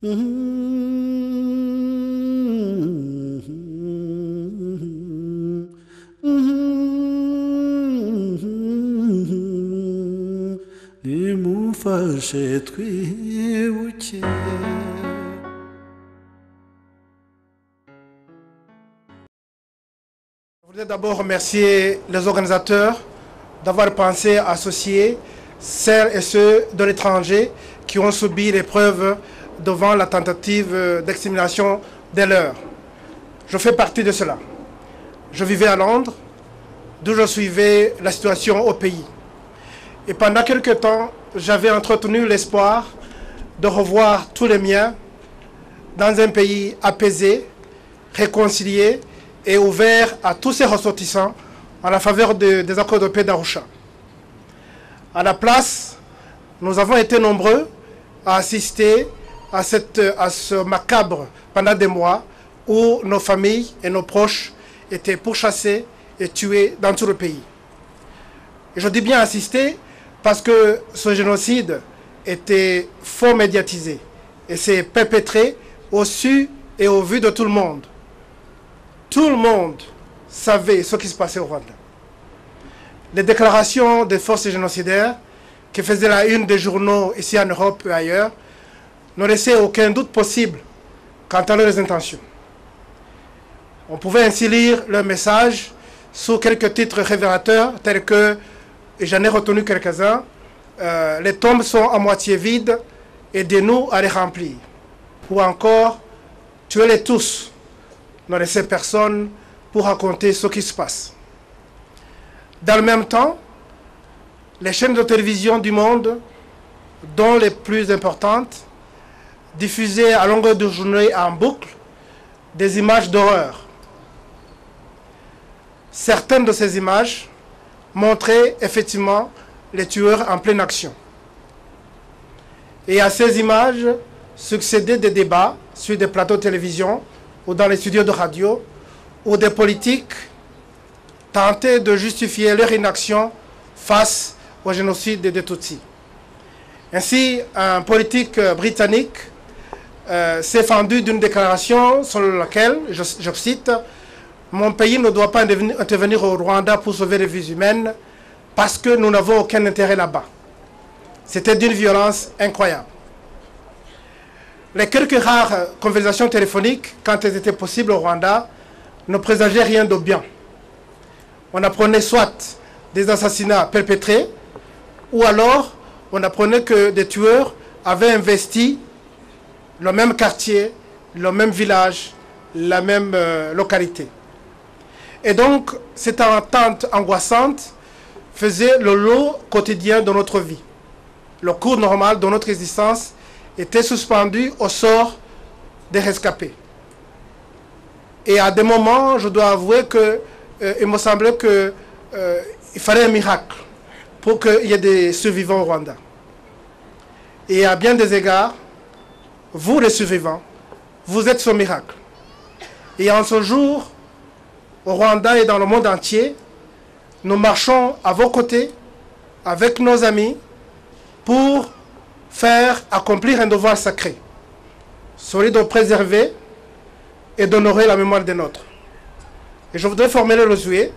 nimufashe twibuke. Je voudrais d'abord remercier les organisateurs d'avoir pensé à associer celles et ceux de l'étranger qui ont subi l'épreuve devant la tentative d'extermination des leurs. Je fais partie de cela. Je vivais à Londres, d'où je suivais la situation au pays. Et pendant quelque temps, j'avais entretenu l'espoir de revoir tous les miens dans un pays apaisé, réconcilié et ouvert à tous ses ressortissants en la faveur des accords de paix d'Arusha. À la place, nous avons été nombreux à assister à ce macabre pendant des mois où nos familles et nos proches étaient pourchassés et tués dans tout le pays. Et je dis bien assister parce que ce génocide était fort médiatisé et s'est perpétré au su et au vu de tout le monde. Tout le monde savait ce qui se passait au Rwanda. Les déclarations des forces génocidaires qui faisaient la une des journaux ici en Europe et ailleurs ne laissaient aucun doute possible quant à leurs intentions. On pouvait ainsi lire leur message sous quelques titres révélateurs tels que, et j'en ai retenu quelques-uns, les tombes sont à moitié vides, aidez-nous à les remplir. Ou encore, tuez-les tous, ne laissez personne pour raconter ce qui se passe. Dans le même temps, les chaînes de télévision du monde, dont les plus importantes, diffusaient à longueur de journée en boucle des images d'horreur. Certaines de ces images montraient effectivement les tueurs en pleine action. Et à ces images succédaient des débats sur des plateaux de télévision ou dans les studios de radio, où des politiques tentaient de justifier leur inaction face au génocide des Tutsis. Ainsi, un politique britannique s'est fendu d'une déclaration selon laquelle, je cite, « Mon pays ne doit pas intervenir au Rwanda pour sauver les vies humaines parce que nous n'avons aucun intérêt là-bas. » C'était d'une violence incroyable. Les quelques rares conversations téléphoniques, quand elles étaient possibles au Rwanda, ne présageaient rien de bien. On apprenait soit des assassinats perpétrés, ou alors on apprenait que des tueurs avaient investi le même quartier, le même village, la même localité. Et donc, cette attente angoissante faisait le lot quotidien de notre vie. Le cours normal de notre existence était suspendu au sort des rescapés. Et à des moments, je dois avouer qu'il me semblait qu'il fallait un miracle pour qu'il y ait des survivants au Rwanda. Et à bien des égards, vous les survivants, vous êtes ce miracle. Et en ce jour, au Rwanda et dans le monde entier, nous marchons à vos côtés, avec nos amis, pour faire accomplir un devoir sacré, celui de préserver et d'honorer la mémoire des nôtres. Et je voudrais formuler le souhait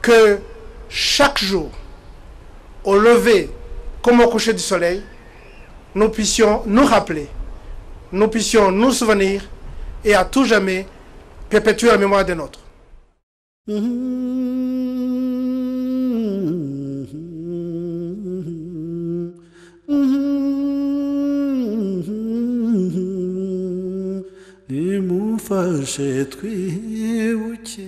que chaque jour, au lever comme au coucher du soleil, nous puissions nous rappeler, nous puissions nous souvenir et à tout jamais perpétuer la mémoire des nôtres. Nimufashe twibuke.